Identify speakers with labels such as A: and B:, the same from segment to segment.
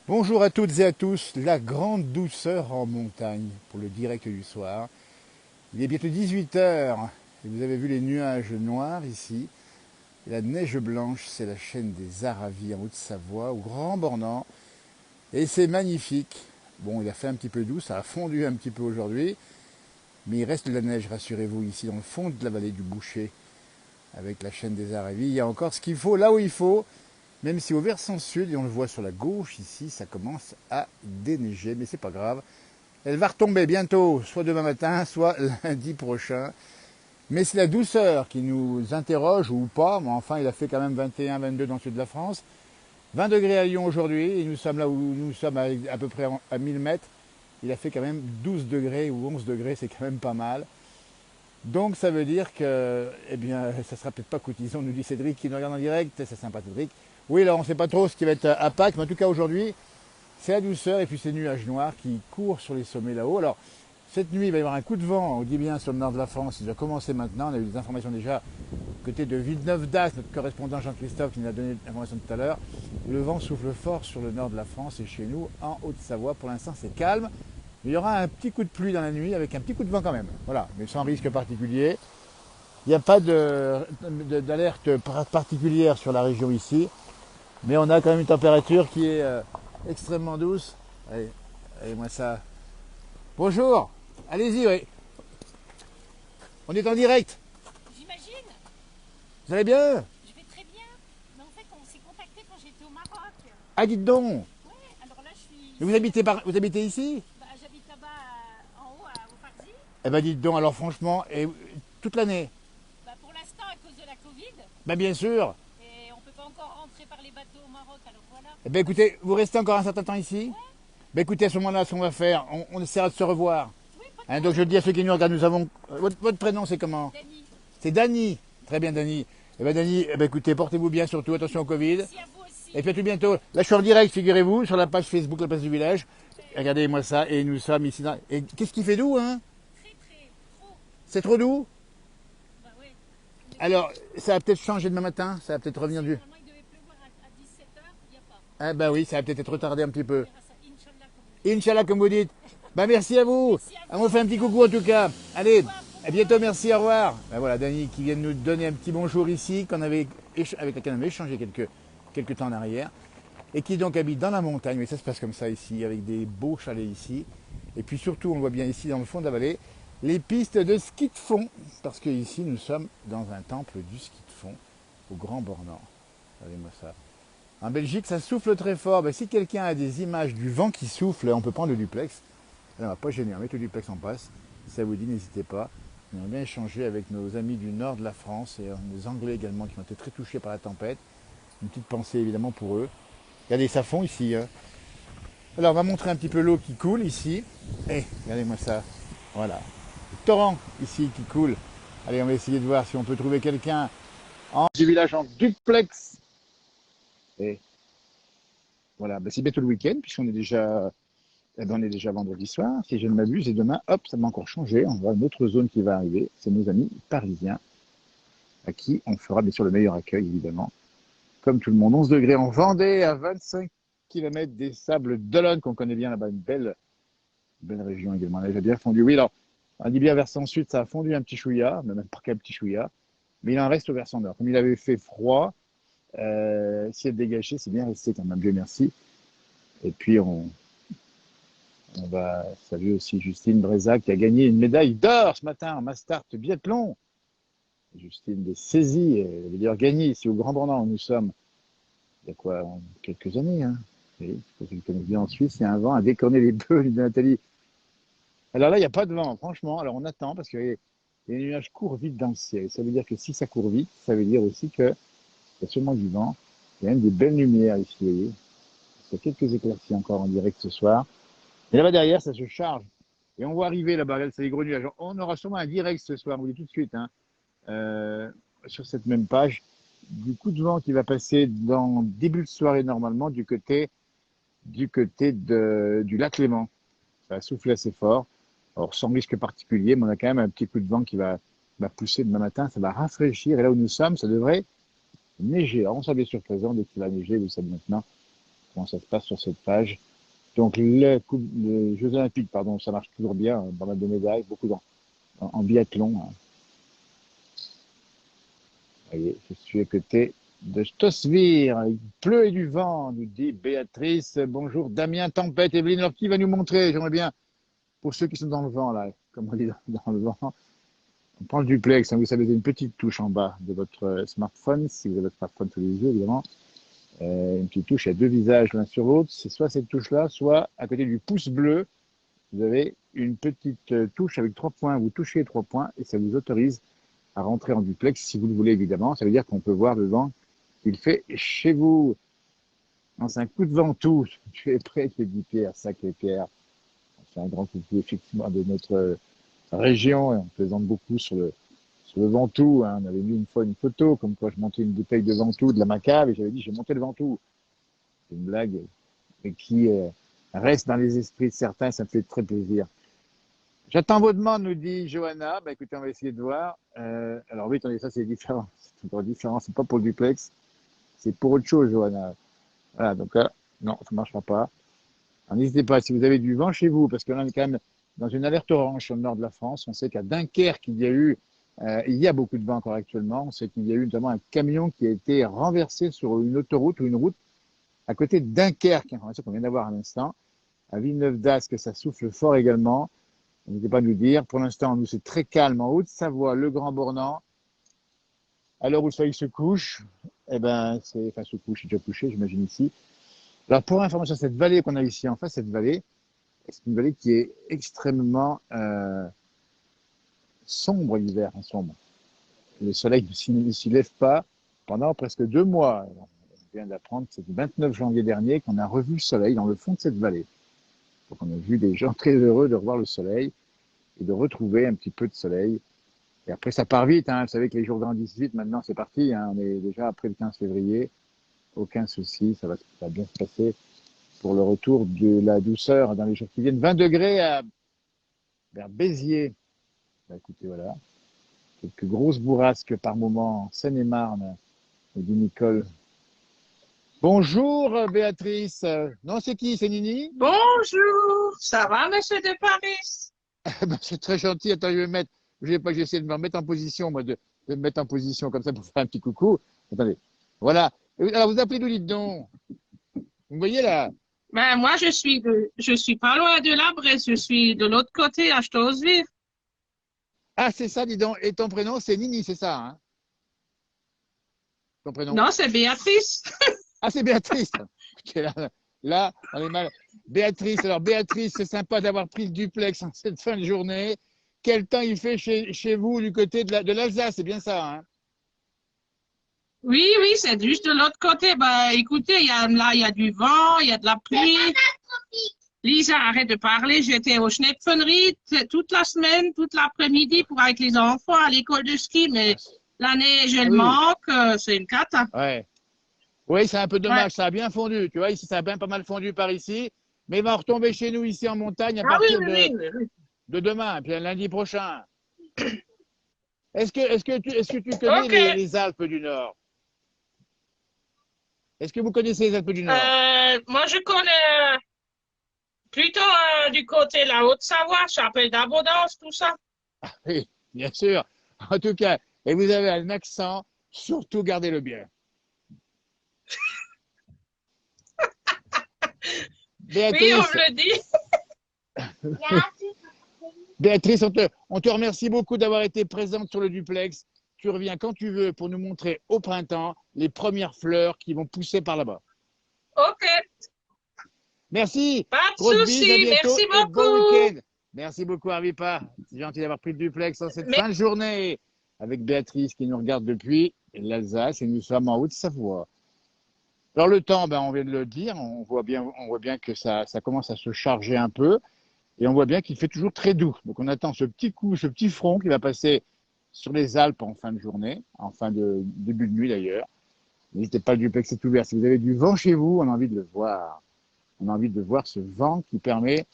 A: Bonjour à toutes et à tous, la grande douceur en montagne pour le direct du soir. Il est bientôt 18 heures et vous avez vu les nuages noirs ici. Et la neige blanche, c'est la chaîne des Aravis en Haute-Savoie, au Grand Bornand. Et c'est magnifique. Bon, il a fait un petit peu doux, ça a fondu un petit peu aujourd'hui. Mais il reste de la neige, rassurez-vous, ici dans le fond de la vallée du Boucher, avec la chaîne des Aravis. Il y a encore ce qu'il faut là où il faut. Même si au versant sud, et on le voit sur la gauche ici, ça commence à déneiger, mais c'est pas grave. Elle va retomber bientôt, soit demain matin, soit lundi prochain. Mais c'est la douceur qui nous interroge, ou pas, mais enfin il a fait quand même 21, 22 dans le sud de la France. 20 degrés à Lyon aujourd'hui, et nous sommes là où nous sommes à peu près à 1000 mètres. Il a fait quand même 12 degrés ou 11 degrés, c'est quand même pas mal. Donc ça veut dire que, eh bien, ça sera peut-être pas cotisant, nous dit Cédric qui nous regarde en direct, c'est sympa Cédric. Oui, alors on ne sait pas trop ce qui va être à Pâques, mais en tout cas aujourd'hui, c'est la douceur et puis ces nuages noirs qui courent sur les sommets là-haut. Alors, cette nuit, il va y avoir un coup de vent, on dit bien sur le nord de la France, il va commencer maintenant. On a eu des informations déjà côté de Villeneuve-d'Ascq, notre correspondant Jean-Christophe qui nous a donné l'information tout à l'heure. Le vent souffle fort sur le nord de la France et chez nous, en Haute-Savoie. Pour l'instant, c'est calme. Il y aura un petit coup de pluie dans la nuit avec un petit coup de vent quand même. Voilà, mais sans risque particulier. Il n'y a pas d'alerte particulière sur la région ici. Mais on a quand même une température qui est extrêmement douce. Allez, allez, moi ça. Bonjour, allez-y, oui. On est en direct.
B: J'imagine,
A: Vous allez bien?
B: je vais très bien. Mais en fait, on s'est contacté quand j'étais au Maroc.
A: Ah, dites donc.
B: Ouais, alors là, je suis.
A: Vous habitez, vous habitez ici?
B: Bah, j'habite là-bas en haut, au Farzi.
A: Eh ben dites donc, alors franchement, et toute l'année?
B: Bah, pour l'instant, à cause de la Covid,
A: Ben bien sûr.
B: et on peut pas encore rentrer par les bateaux au Maroc, alors voilà.
A: Eh ben écoutez, vous restez encore un certain temps ici?
B: Ouais,
A: Ben écoutez, à ce moment-là, ce qu'on va faire, on essaiera de se revoir.
B: oui, pas de
A: Hein, donc je le
B: problème.
A: dis à ceux qui nous regardent, nous avons. Votre prénom, c'est comment?
B: Dani,
A: C'est Dany. Très bien, Dany. Eh ben Dany, eh ben, écoutez, portez-vous bien surtout, attention au Covid.
B: merci à vous aussi.
A: Et puis à tout bientôt. Là, je suis en direct, figurez-vous, sur la page Facebook, la place du village.
B: Super.
A: Regardez-moi ça, et nous sommes ici dans... Et qu'est-ce qui fait doux, hein?
B: Très, très, trop.
A: C'est trop doux?
B: Bah, ouais. On est
A: Alors, ça va peut-être changer demain matin, ça va peut-être revenir
B: si
A: du...
B: normalement il devait pleuvoir à 17h, il n'y a pas.
A: Ah ben oui, ça va peut-être être retardé un petit
B: On
A: peu.
B: verra ça, Inch'Allah, comme vous dites.
A: Inch'Allah, comme vous dites. Ben merci à vous.
B: Merci à
A: On vous
B: vous.
A: fait un petit coucou en tout cas. Allez,
B: Bon
A: à bientôt,
B: courage.
A: merci, au revoir. Ben voilà, Dany qui vient de nous donner un petit bonjour ici, avec laquelle on avait échangé quelques temps en arrière. Et qui donc habite dans la montagne, mais ça se passe comme ça ici, avec des beaux chalets ici. Et puis surtout, on voit bien ici dans le fond de la vallée, les pistes de ski de fond, parce que ici nous sommes dans un temple du ski de fond, au Grand Bornand. Regardez-moi ça. En Belgique, ça souffle très fort. Ben, si quelqu'un a des images du vent qui souffle, on peut prendre le duplex. Alors, on va pas gêner, on met le duplex en passe. Si ça vous dit, n'hésitez pas. On aimerait bien échanger avec nos amis du nord de la France et nos Anglais également qui ont été très touchés par la tempête. Une petite pensée évidemment pour eux. Regardez, ça fond ici. Hein. Alors, on va montrer un petit peu l'eau qui coule ici. Et regardez-moi ça. Voilà. Le torrent ici qui coule. Allez, on va essayer de voir si on peut trouver quelqu'un du village en duplex. Et voilà, ben, c'est bientôt le week-end puisqu'on est déjà, eh ben, on est déjà vendredi soir. Si je ne m'abuse, et demain, hop, ça va encore changer. On voit une autre zone qui va arriver. C'est nos amis parisiens à qui on fera bien sûr le meilleur accueil, évidemment. Comme tout le monde, 11 degrés en Vendée, à 25 km des Sables d'Olonne, qu'on connaît bien là-bas, une belle région également. Elle a bien fondu. Oui, alors, on dit bien versant sud, ça a fondu un petit chouïa, même pas qu'un petit chouïa, mais il en reste au versant nord. Comme il avait fait froid, s'il est dégagé, c'est bien resté quand même, Dieu merci. Et puis, on va saluer aussi Justine Breza qui a gagné une médaille d'or ce matin en Mastart biathlon. Justine des saisies, elle veut dire gagner ici au Grand Bornand où nous sommes. Il y a quoi, quelques années. Hein. Oui, pour ceux qui connaissent bien en Suisse, il y a un vent à décorner les bœufs, dit Nathalie. Alors là, il n'y a pas de vent, franchement. Alors on attend parce que les nuages courent vite dans le ciel. Ça veut dire que si ça court vite, ça veut dire aussi qu'il y a sûrement du vent. Il y a même des belles lumières ici, vous voyez. Il y a quelques éclaircies encore en direct ce soir. Et là-bas derrière, ça se charge. Et on voit arriver là-bas, c'est les gros nuages. On aura sûrement un direct ce soir, on vous le dit tout de suite, hein, sur cette même page, du coup de vent qui va passer dans début de soirée normalement du lac Léman. Ça va souffler assez fort. Alors sans risque particulier, mais on a quand même un petit coup de vent qui va pousser demain matin. Ça va rafraîchir. Et là où nous sommes, ça devrait neiger. Alors on savait sur présent, dès qu'il va neiger, vous savez maintenant, comment ça se passe sur cette page. Donc, les Jeux Olympiques, pardon, ça marche toujours bien, pas mal de médailles, beaucoup en biathlon, hein. Vous voyez, je suis à côté de Stosvir. Il pleut et du vent, nous dit Béatrice. Bonjour Damien, tempête, Evelyne. Alors, qui va nous montrer? J'aimerais bien, pour ceux qui sont dans le vent, là, comme on dit dans le vent, on prend le duplex, hein. Vous savez, il y a une petite touche en bas de votre smartphone, si vous avez votre smartphone sous les yeux, évidemment. Une petite touche, il y a deux visages l'un sur l'autre. C'est soit cette touche-là, soit à côté du pouce bleu, vous avez une petite touche avec 3 points. Vous touchez les 3 points et ça vous autorise à rentrer en duplex si vous le voulez, évidemment. Ça veut dire qu'on peut voir le vent qu'il fait chez vous. C'est un coup de ventoux. Tu es prêt, tu es dit Pierre, Sacré-Pierre. C'est un grand coucou, effectivement, de notre région. Et on plaisante beaucoup sur le Ventoux, hein. On avait mis une fois une photo, comme quoi je montais une bouteille de Ventoux de la Macave et j'avais dit j'ai monté le Ventoux. C'est une blague, mais qui reste dans les esprits de certains, ça me fait très plaisir. J'attends vos demandes, nous dit Johanna. Bah, écoutez, on va essayer de voir. Alors oui, attendez, ça c'est différent. C'est encore différent, c'est pas pour le duplex, c'est pour autre chose, Johanna. Voilà, donc là, non, ça ne marchera pas. Alors, n'hésitez pas, si vous avez du vent chez vous, parce que là, on est quand même dans une alerte orange sur le nord de la France. On sait qu'à Dunkerque, il y a beaucoup de vent encore actuellement. On sait qu'il y a eu notamment un camion qui a été renversé sur une autoroute ou une route à côté de Dunkerque, information qu'on vient d'avoir à l'instant. À Villeneuve-d'Ascq, ça souffle fort également. N'hésitez pas à nous dire. Pour l'instant, nous, c'est très calme en Haute-Savoie, le Grand Bornand. À l'heure où le soleil se couche, se couche, il est déjà couché, j'imagine ici. Alors, pour information, cette vallée qu'on a ici en face, cette vallée, c'est une vallée qui est extrêmement sombre l'hiver, hein, sombre. Le soleil ne s'y lève pas pendant presque 2 mois. On vient d'apprendre que c'est le 29 janvier dernier qu'on a revu le soleil dans le fond de cette vallée. Donc, on a vu des gens très heureux de revoir le soleil et de retrouver un petit peu de soleil. Et après, ça part vite, hein. Vous savez que les jours grandissent vite. Maintenant, c'est parti, hein. On est déjà après le 15 février. Aucun souci, ça va bien se passer pour le retour de la douceur dans les jours qui viennent. 20 degrés vers Béziers. Bah, écoutez, voilà. Quelques grosses bourrasques par moment en Seine-et-Marne, nous dit Nicole. Bonjour Béatrice. Non, c'est qui? C'est Nini?
C: Bonjour, ça va, monsieur de Paris?
A: C'est très gentil. Attends, j'essaie de me remettre en position, moi, de me mettre en position comme ça pour faire un petit coucou. Attendez. Voilà. Alors, vous appelez d'où, dites donc? Vous voyez là?
C: Ben, moi, je suis pas loin de la Bresse, je suis de l'autre côté, à Stosvir.
A: Ah, c'est ça, dis donc. Et ton prénom, c'est Nini, c'est ça, hein? Ton prénom?
C: Non, c'est Béatrice.
A: Ah, c'est Béatrice. Ok, là, on est mal. Béatrice, alors Béatrice, c'est sympa d'avoir pris le duplex en cette fin de journée. Quel temps il fait chez vous du côté de l'Alsace, c'est bien ça, hein?
C: Oui, oui, c'est juste de l'autre côté. Ben, écoutez, il y a du vent, il y a de la pluie. Lisa, arrête de parler. J'étais au Schnepfenried toute la semaine, toute l'après-midi pour avec les enfants à l'école de ski, mais la neige, elle manque, c'est une cata.
A: Ouais. Oui, c'est un peu dommage,
C: Ouais.
A: ça a bien fondu. Tu vois, ici, ça a bien pas mal fondu par ici. Mais il va retomber chez nous ici en montagne à
C: Ah oui,
A: partir
C: oui, oui, oui.
A: de demain, puis lundi prochain. Est-ce que tu connais
C: OK.
A: les Alpes du Nord? Est-ce que vous connaissez les Alpes du Nord?
C: Moi, je connais plutôt du côté de la Haute-Savoie, Chapelle d'Abondance, tout ça.
A: Oui, bien sûr. En tout cas, et vous avez un accent, surtout gardez-le bien.
C: Oui, on
A: Béatrice,
C: me le dit.
A: Béatrice, on te remercie beaucoup d'avoir été présente sur le duplex. Tu reviens quand tu veux pour nous montrer au printemps les premières fleurs qui vont pousser par là-bas.
C: OK,
A: Merci.
C: pas de
A: Grosse bise, à
C: souci.
A: bientôt
C: Merci
A: et bon
C: beaucoup.
A: week-end. Merci beaucoup, Arvipa. C'est gentil d'avoir pris le duplex en cette
C: Mais,
A: fin de journée avec Béatrice qui nous regarde depuis l'Alsace et nous sommes en Haute-Savoie. Alors le temps, on vient de le dire, on voit bien que ça commence à se charger un peu et on voit bien qu'il fait toujours très doux. Donc on attend ce petit coup, ce petit front qui va passer sur les Alpes en fin de journée, en fin de début de nuit d'ailleurs. N'hésitez pas, le duplex est ouvert. Si vous avez du vent chez vous, on a envie de le voir. On a envie de voir ce vent qui permet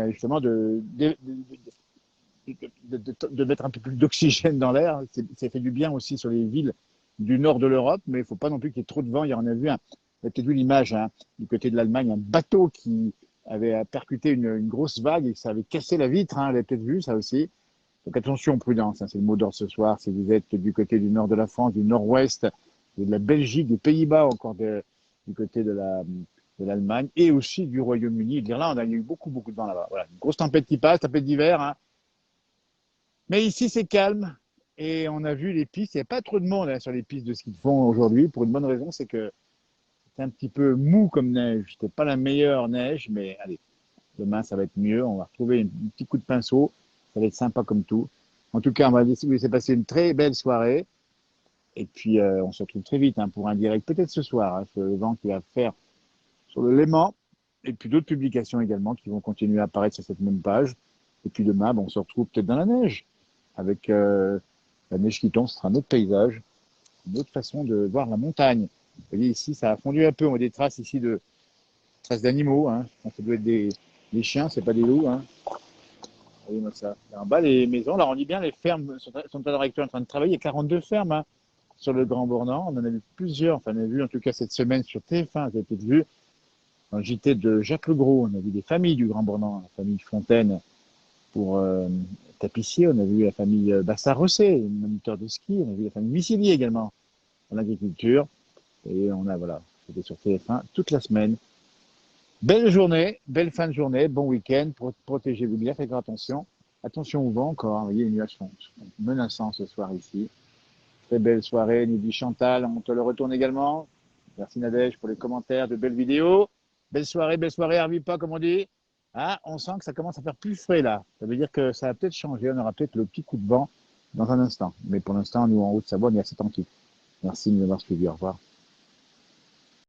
A: justement de mettre un peu plus d'oxygène dans l'air. Ça fait du bien aussi sur les villes du nord de l'Europe, mais il ne faut pas non plus qu'il y ait trop de vent. Il y en a vu Vous avez peut-être vu l'image hein, du côté de l'Allemagne, un bateau qui avait percuté une grosse vague et que ça avait cassé la vitre. Hein, vous avez peut-être vu ça aussi. Donc attention, prudence, hein, c'est le mot d'ordre ce soir. Si vous êtes du côté du nord de la France, du nord-ouest, de la Belgique, des Pays-Bas, encore du côté de l'Allemagne et aussi du Royaume-Uni et de l'Irlande. Il y a eu beaucoup, beaucoup de vent là-bas. Voilà, une grosse tempête qui passe, tempête d'hiver. Hein. Mais ici, c'est calme et on a vu les pistes. Il n'y a pas trop de monde hein, sur les pistes de ski de fond aujourd'hui pour une bonne raison, c'est que c'est un petit peu mou comme neige. C'était pas la meilleure neige, mais allez, demain, ça va être mieux. On va retrouver un petit coup de pinceau. Ça va être sympa comme tout. En tout cas, on va vous laisser passer une très belle soirée. Et puis, on se retrouve très vite hein, pour un direct, peut-être ce soir, hein, sur le vent qui va faire sur le Léman. Et puis d'autres publications également qui vont continuer à apparaître sur cette même page. Et puis demain, on se retrouve peut-être dans la neige. Avec la neige qui tombe, ce sera un autre paysage, une autre façon de voir la montagne. Vous voyez ici, ça a fondu un peu. On a des traces ici traces d'animaux. Hein. Ça doit être des chiens, c'est pas des loups. Hein. Regardez-moi ça. En bas, les maisons, là, on dit bien, les fermes sont à l'heure actuelle en train de travailler. Il y a 42 fermes hein, sur le Grand Bornand. On en a vu plusieurs. Enfin, on a vu en tout cas cette semaine sur TF1. Vous avez peut-être vu dans le JT de Jacques Legros. On a vu des familles du Grand Bornand, la famille Fontaine pour tapissier. On a vu la famille Bassard-Rosset, moniteur de ski. On a vu la famille Missili également en agriculture. Et on a, voilà, c'était sur TF1 toute la semaine. Belle journée, belle fin de journée, bon week-end. Protégez-vous bien, faites attention. Attention au vent encore. Vous voyez, les nuages sont menaçants ce soir ici. Très belle soirée, nous dit Chantal. On te le retourne également. Merci Nadège pour les commentaires de belles vidéos. Belle soirée, Harvey pas comme on dit. Ah, on sent que ça commence à faire plus frais là. Ça veut dire que ça va peut-être changer. On aura peut-être le petit coup de vent dans un instant. Mais pour l'instant, nous en Haute-Savoie, on est assez tranquille. Merci de nous avoir suivis. Au revoir.